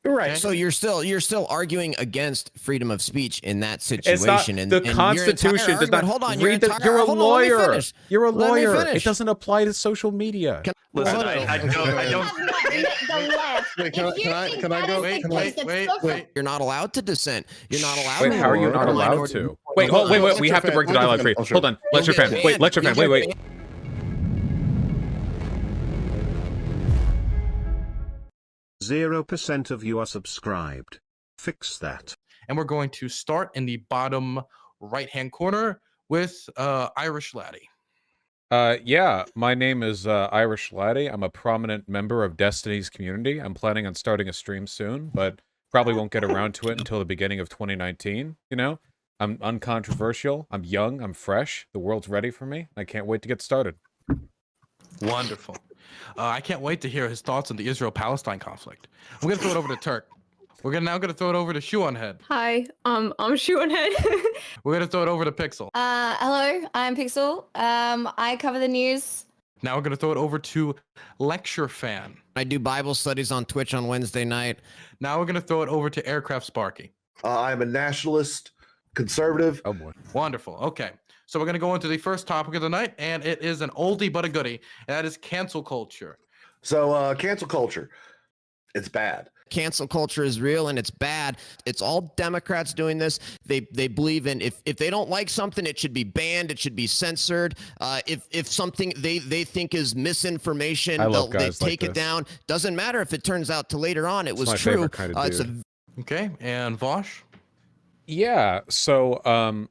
Right. Okay? So you're still arguing against freedom of speech in that situation. It's not, the Constitution does not. Hold on, You're a lawyer. You're a lawyer. It doesn't apply to social media. Listen, I don't. Can I go? Wait. You're not allowed to dissent. You're not allowed. Wait, how are you not allowed to? Wait. We have to break the dialogue for you. Hold on. Lecture fan. Wait. Lecture fan. Wait. 0% of you are subscribed. Fix that. And we're going to start in the bottom right-hand corner with Irish Laddie. Yeah, my name is Irish Laddie. I'm a prominent member of Destiny's community. I'm planning on starting a stream soon, but probably won't get around to it until the beginning of 2019, you know? I'm uncontroversial, I'm young, I'm fresh, the world's ready for me. I can't wait to get started. Wonderful. I can't wait to hear his thoughts on the Israel-Palestine conflict. I'm going to throw it over to Turk. We're now going to throw it over to Shoe on Head. Hi, I'm Shoe on Head. We're going to throw it over to Pixel. Hello, I'm Pixel. I cover the news. Now we're going to throw it over to Lecture Fan. I do Bible studies on Twitch on Wednesday night. Now we're going to throw it over to Aircraft Sparky. I'm a nationalist, conservative. Oh boy. Wonderful. Okay. So we're going to go into the first topic of the night, and it is an oldie but a goodie, and that is cancel culture. So cancel culture, it's bad. Cancel culture is real and it's bad. It's all Democrats doing this. They believe in if they don't like something, it should be banned. It should be censored. If something they think is misinformation, they take it down. Doesn't matter if it turns out to later on it was true. Okay, and Vaush? Yeah, so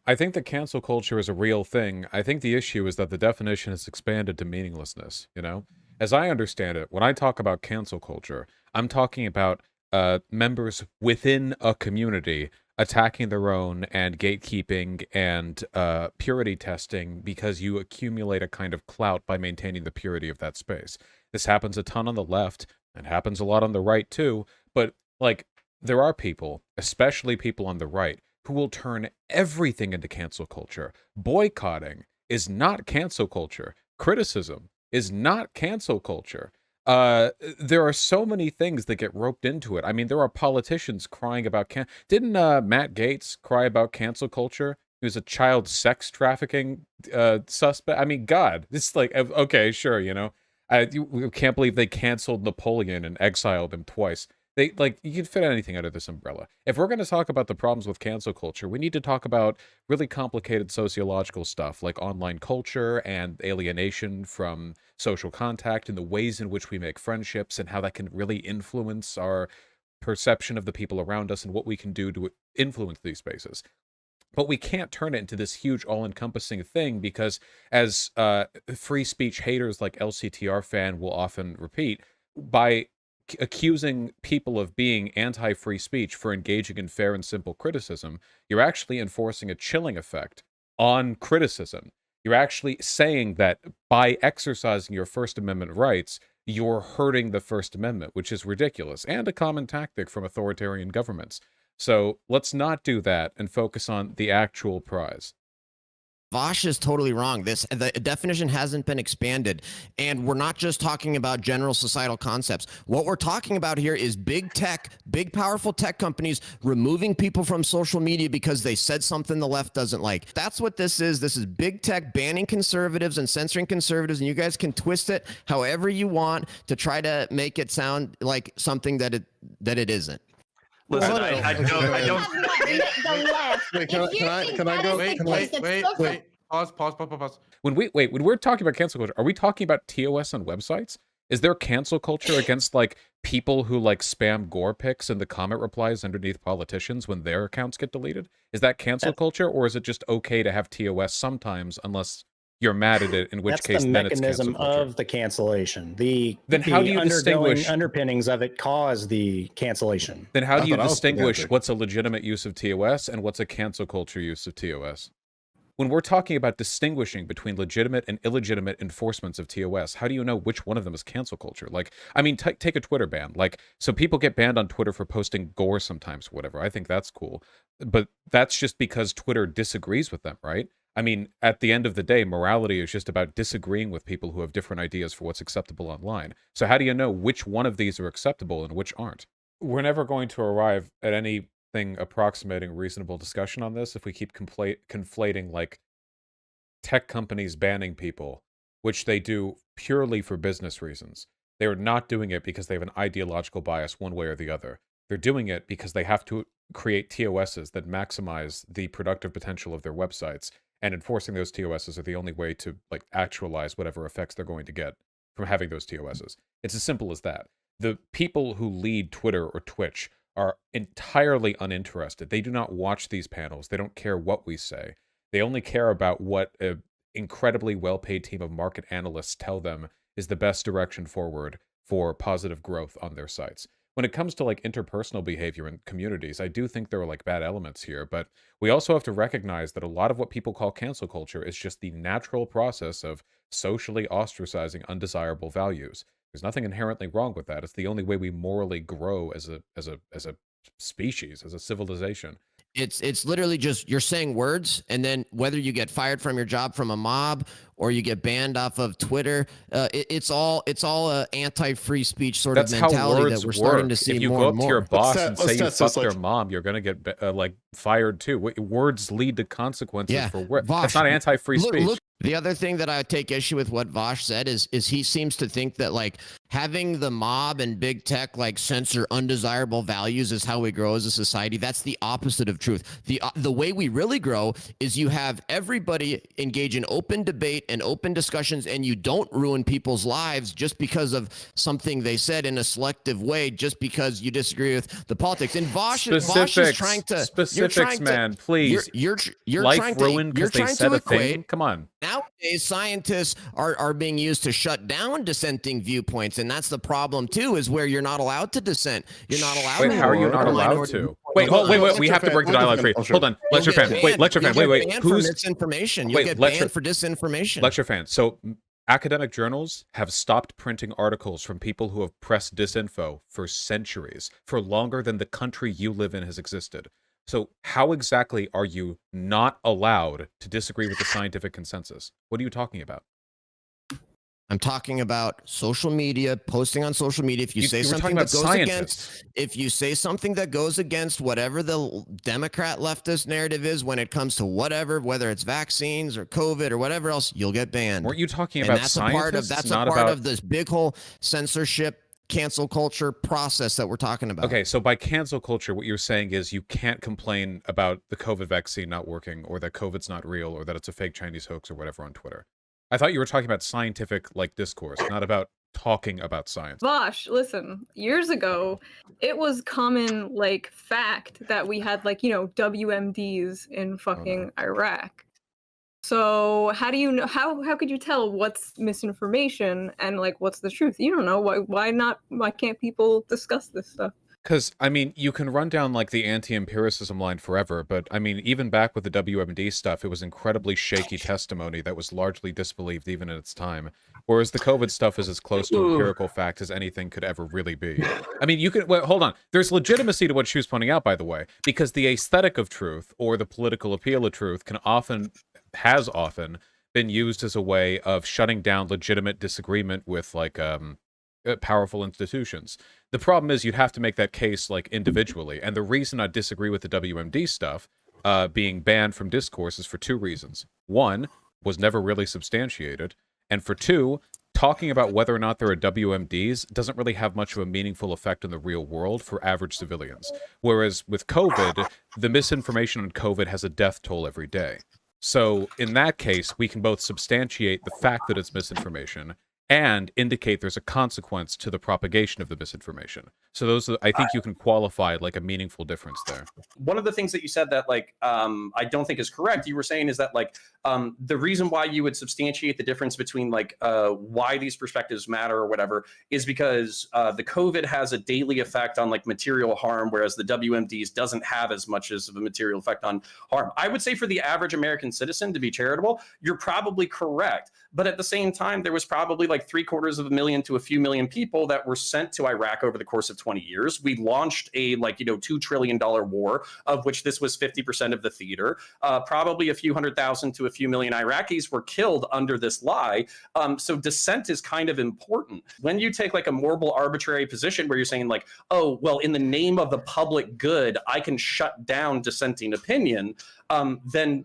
I think that cancel culture is a real thing. I think the issue is that the definition has expanded to meaninglessness, you know? As I understand it, when I talk about cancel culture, I'm talking about members within a community attacking their own and gatekeeping and purity testing because you accumulate a kind of clout by maintaining the purity of that space. This happens a ton on the left and happens a lot on the right too, but like there are people, especially people on the right, who will turn everything into cancel culture. Boycotting is not cancel culture. Criticism is not cancel culture. There are so many things that get roped into it. I mean, there are politicians crying about didn't Matt Gaetz cry about cancel culture? He was a child sex trafficking suspect. I mean, God, it's like, okay, sure, you know. You can't believe they canceled Napoleon and exiled him twice. You can fit anything under this umbrella. If we're going to talk about the problems with cancel culture, we need to talk about really complicated sociological stuff like online culture and alienation from social contact and the ways in which we make friendships and how that can really influence our perception of the people around us and what we can do to influence these spaces. But we can't turn it into this huge all-encompassing thing because as free speech haters like LCTR fan will often repeat, by accusing people of being anti-free speech for engaging in fair and simple criticism, you're actually enforcing a chilling effect on criticism. You're actually saying that by exercising your First Amendment rights, you're hurting the First Amendment, which is ridiculous and a common tactic from authoritarian governments. So let's not do that and focus on the actual prize. Vaush is totally wrong. The definition hasn't been expanded, and we're not just talking about general societal concepts. What we're talking about here is big tech, big powerful tech companies removing people from social media because they said something the left doesn't like. That's what this is. This is big tech banning conservatives and censoring conservatives, and you guys can twist it however you want to try to make it sound like something that it isn't. Listen, I don't. Wait, can I go? Wait. Pause. When we're talking about cancel culture, are we talking about TOS on websites? Is there cancel culture against like people who like spam gore pics in the comment replies underneath politicians when their accounts get deleted? Is that cancel culture, or is it just okay to have TOS sometimes unless you're mad at it, in which case then it's cancel culture? That's the mechanism of the cancellation. Then how do you distinguish underpinnings of it cause the cancellation? Then how do you distinguish what's a legitimate use of TOS and what's a cancel culture use of TOS? When we're talking about distinguishing between legitimate and illegitimate enforcements of TOS, how do you know which one of them is cancel culture? Like, I mean, take a Twitter ban. Like, so people get banned on Twitter for posting gore sometimes, whatever. I think that's cool. But that's just because Twitter disagrees with them, right? I mean, at the end of the day, morality is just about disagreeing with people who have different ideas for what's acceptable online. So how do you know which one of these are acceptable and which aren't? we're never going to arrive at anything approximating reasonable discussion on this if we keep conflating like tech companies banning people, which they do purely for business reasons. They are not doing it because they have an ideological bias one way or the other. They're doing it because they have to create TOSs that maximize the productive potential of their websites, and enforcing those TOSs are the only way to like actualize whatever effects they're going to get from having those TOSs. It's as simple as that. The people who lead Twitter or Twitch are entirely uninterested. They do not watch these panels. They don't care what we say. They only care about what an incredibly well-paid team of market analysts tell them is the best direction forward for positive growth on their sites. When it comes to like interpersonal behavior in communities, I do think there are like bad elements here, but we also have to recognize that a lot of what people call cancel culture is just the natural process of socially ostracizing undesirable values. There's nothing inherently wrong with that. It's the only way we morally grow as a species, as a civilization. It's literally just you're saying words, and then whether you get fired from your job from a mob or you get banned off of Twitter, it's all a anti-free speech sort That's of how mentality words that we're starting to work. see If you more go and up to your more. boss Let's and test say you this, fuck their let's- mom, you're gonna get like fired too. Words lead to consequences Yeah, for words. Vaush, That's not anti-free speech. Look, the other thing that I take issue with what Vaush said is he seems to think that like having the mob and big tech like censor undesirable values is how we grow as a society. That's the opposite of truth. The way we really grow is you have everybody engage in open debate and open discussions, and you don't ruin people's lives just because of something they said in a selective way, just because you disagree with the politics. And Vaush is trying to specifics, man. Please, you're life trying to ruined because they said a thing. Come on. Nowadays, scientists are being used to shut down dissenting viewpoints, and that's the problem too. Is where you're not allowed to dissent. You're not allowed. Wait, to how are you not allowed to? Wait, we have to break the dialogue for you. Hold on, lecture fan. Wait, lecture fan. Wait. Who's misinformation? You'll get banned for disinformation. Lecture fan. So academic journals have stopped printing articles from people who have pressed disinfo for centuries, for longer than the country you live in has existed. So how exactly are you not allowed to disagree with the scientific consensus? What are you talking about? I'm talking about social media, posting on social media. If you say something that goes against, if you say something that goes against whatever the Democrat leftist narrative is when it comes to whatever, whether it's vaccines or COVID or whatever else, you'll get banned. Weren't you talking about scientists? That's a part of this big whole censorship, cancel culture process that we're talking about. Okay, so by cancel culture, what you're saying is you can't complain about the COVID vaccine not working, or that COVID's not real, or that it's a fake Chinese hoax or whatever on Twitter. I thought you were talking about scientific like discourse, not about talking about science. Vaush, listen, years ago, it was common like fact that we had like, WMDs in fucking Iraq. So how do you know, how could you tell what's misinformation and like what's the truth? You don't know. Why can't people discuss this stuff? Because, I mean, you can run down, like, the anti-empiricism line forever, but, I mean, even back with the WMD stuff, it was incredibly shaky testimony that was largely disbelieved even in its time, whereas the COVID stuff is as close to empirical fact as anything could ever really be. I mean, you can... Wait, hold on. There's legitimacy to what she was pointing out, by the way, because the aesthetic of truth, or the political appeal of truth, has often been used as a way of shutting down legitimate disagreement with, like, powerful institutions. The problem is you'd have to make that case like individually, and the reason I disagree with the WMD stuff being banned from discourse is for two reasons. One, was never really substantiated, and for two, talking about whether or not there are WMDs doesn't really have much of a meaningful effect in the real world for average civilians. Whereas with COVID, the misinformation on COVID has a death toll every day. So in that case, we can both substantiate the fact that it's misinformation and indicate there's a consequence to the propagation of the misinformation. So those are, I think you can qualify like a meaningful difference there. One of the things that you said that like I don't think is correct, you were saying is that like the reason why you would substantiate the difference between like why these perspectives matter or whatever is because the COVID has a daily effect on like material harm, whereas the WMDs doesn't have as much as of a material effect on harm. I would say for the average American citizen, to be charitable, you're probably correct. But at the same time, there was probably like like 750,000 to a few million people that were sent to Iraq over the course of 20 years. We launched a $2 trillion war, of which this was 50% of the theater. Probably a few 100,000 to a few million Iraqis were killed under this lie. So dissent is kind of important. When you take like a moral arbitrary position where you're saying like, oh, well, in the name of the public good, I can shut down dissenting opinion, then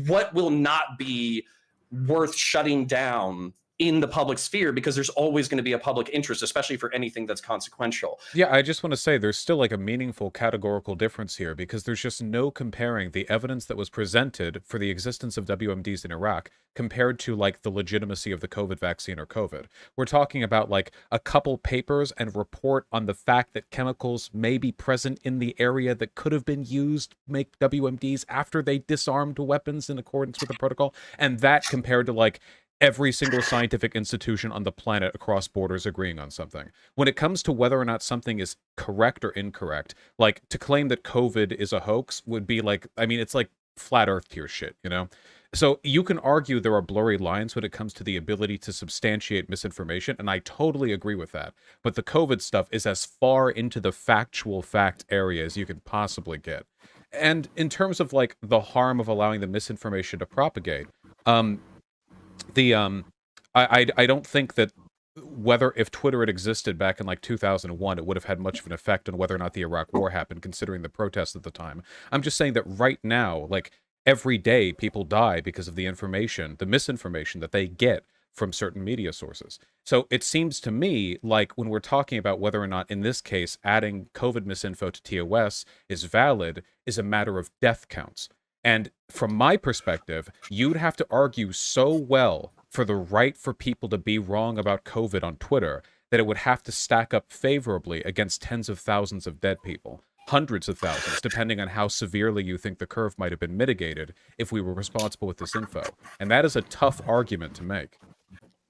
what will not be worth shutting down in the public sphere, because there's always going to be a public interest, especially for anything that's consequential. Yeah, I just want to say there's still like a meaningful categorical difference here, because there's just no comparing the evidence that was presented for the existence of WMDs in Iraq compared to like the legitimacy of the COVID vaccine or COVID. We're talking about like a couple papers and report on the fact that chemicals may be present in the area that could have been used to make WMDs after they disarmed weapons in accordance with the protocol, and that compared to like every single scientific institution on the planet across borders agreeing on something. When it comes to whether or not something is correct or incorrect, like to claim that COVID is a hoax would be like, I mean, it's like flat earth tier shit, you know? So you can argue there are blurry lines when it comes to the ability to substantiate misinformation, and I totally agree with that. But the COVID stuff is as far into the factual fact area as you can possibly get. And in terms of like the harm of allowing the misinformation to propagate, I don't think that if Twitter had existed back in like 2001, it would have had much of an effect on whether or not the Iraq War happened, considering the protests at the time. I'm just saying that right now, like every day, people die because of the information, the misinformation that they get from certain media sources. So it seems to me like when we're talking about whether or not, in this case, adding COVID misinfo to TOS is valid is a matter of death counts. And from my perspective, you'd have to argue so well for the right for people to be wrong about COVID on Twitter that it would have to stack up favorably against tens of thousands of dead people, hundreds of thousands, depending on how severely you think the curve might have been mitigated if we were responsible with this info. And that is a tough argument to make.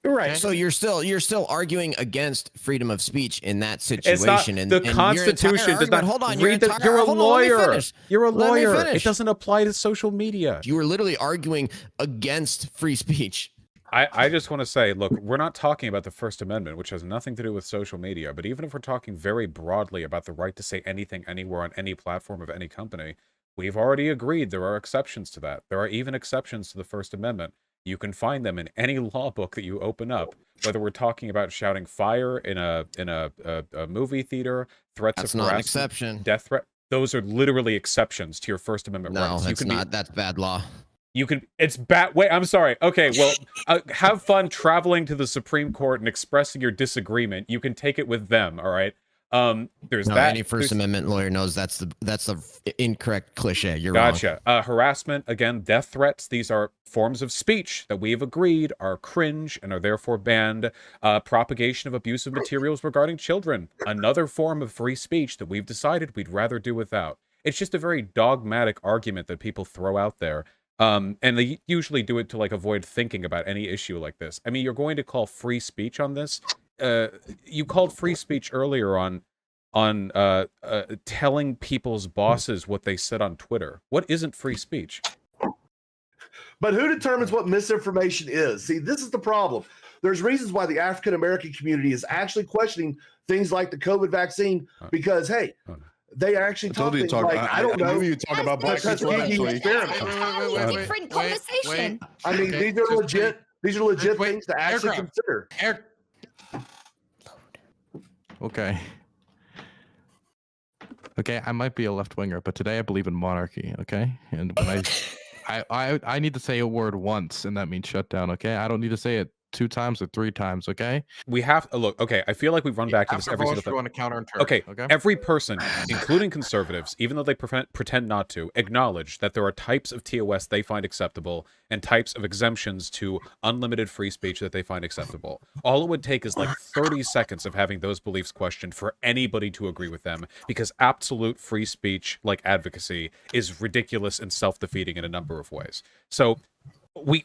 Right. So you're still arguing against freedom of speech in that situation. It's not, the Constitution does not. Hold on, you're a lawyer. You're a lawyer. It doesn't apply to social media. You were literally arguing against free speech. I just want to say, look, we're not talking about the First Amendment, which has nothing to do with social media. But even if we're talking very broadly about the right to say anything, anywhere, on any platform of any company, we've already agreed there are exceptions to that. There are even exceptions to the First Amendment. You can find them in any law book that you open up, whether we're talking about shouting fire in a movie theater, threats of harassment, not an exception. death threat. Those are literally exceptions to your First Amendment rights. No, that's not. That's bad law. You can. It's bad. Wait, I'm sorry. Okay, well, have fun traveling to the Supreme Court and expressing your disagreement. You can take it with them. All right. There's that. Any First Amendment lawyer knows that's the incorrect cliche. You're gotcha. Harassment, again, death threats. These are forms of speech that we have agreed are cringe and are therefore banned. Propagation of abusive materials regarding children, another form of free speech that we've decided we'd rather do without. It's just a very dogmatic argument that people throw out there. And they usually do it to like avoid thinking about any issue like this. I mean, you're going to call free speech on this. You called free speech earlier on telling people's bosses what they said on Twitter. What isn't free speech? But who determines what misinformation is? See, this is the problem. There's reasons why the African American community is actually questioning things like the COVID vaccine because, hey, they actually talk things like, I don't know. You talk about black people actually. Different conversation. I mean, these are legit. These are legit things to actually consider. Okay. Okay, I might be a left winger, but today I believe in monarchy. Okay, and when I need to say a word once, and that means shut down. Okay, I don't need to say it 2 times or 3 times. Okay, we have look. Okay, I feel like we run back to this every single time. Want to counter Turk, okay, every person, including conservatives, even though they pretend not to, acknowledge that there are types of TOS they find acceptable and types of exemptions to unlimited free speech that they find acceptable. All it would take is like 30 seconds of having those beliefs questioned for anybody to agree with them, because absolute free speech, like advocacy, is ridiculous and self-defeating in a number of ways. So we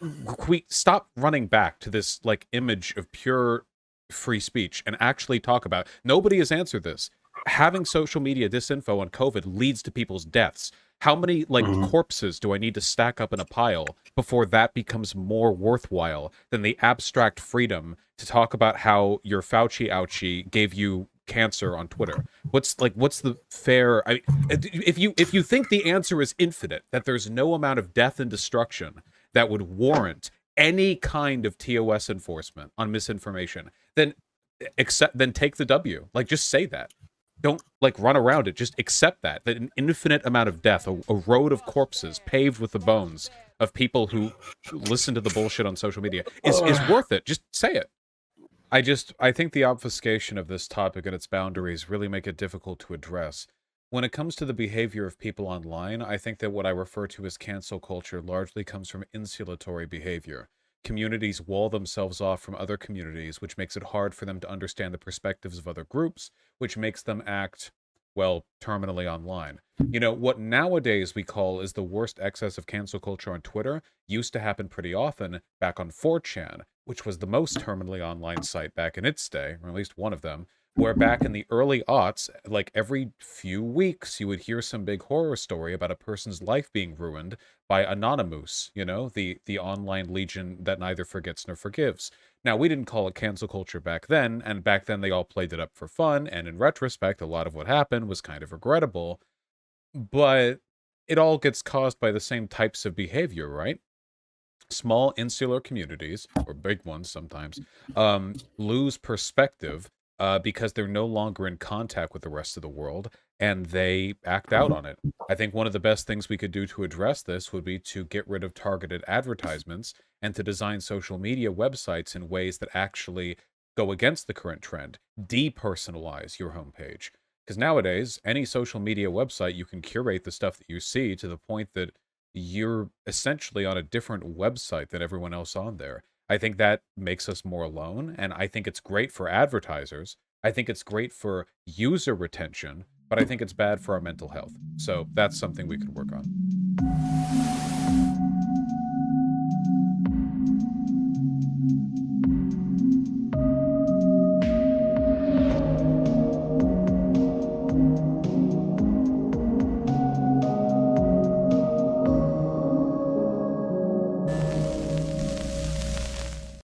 stop running back to this like image of pure free speech and actually talk about. Nobody has answered this. Having social media disinfo on COVID leads to people's deaths. How many like corpses do I need to stack up in a pile before that becomes more worthwhile than the abstract freedom to talk about how your Fauci ouchie gave you cancer on Twitter? What's the fair? If you think the answer is infinite, that there's no amount of death and destruction that would warrant any kind of TOS enforcement on misinformation, then take the W. Like, just say that. Don't like run around it. Just accept that an infinite amount of death, a road of corpses paved with the bones of people who listen to the bullshit on social media is worth it. Just say it. I think the obfuscation of this topic and its boundaries really make it difficult to address. When it comes to the behavior of people online, I think that what I refer to as cancel culture largely comes from insulatory behavior. Communities wall themselves off from other communities, which makes it hard for them to understand the perspectives of other groups, which makes them act, well, terminally online. You know, what nowadays we call is the worst excess of cancel culture on Twitter used to happen pretty often back on 4chan, which was the most terminally online site back in its day, or at least one of them, where back in the early aughts, like every few weeks, you would hear some big horror story about a person's life being ruined by Anonymous, you know, the online legion that neither forgets nor forgives. Now, we didn't call it cancel culture back then, and back then they all played it up for fun, and in retrospect, a lot of what happened was kind of regrettable, but it all gets caused by the same types of behavior, right? Small insular communities, or big ones sometimes, lose perspective because they're no longer in contact with the rest of the world, and they act out on it. I think one of the best things we could do to address this would be to get rid of targeted advertisements and to design social media websites in ways that actually go against the current trend. Depersonalize your homepage. Because nowadays, any social media website, you can curate the stuff that you see to the point that you're essentially on a different website than everyone else on there. I think that makes us more alone, and I think it's great for advertisers. I think it's great for user retention, but I think it's bad for our mental health. So that's something we could work on.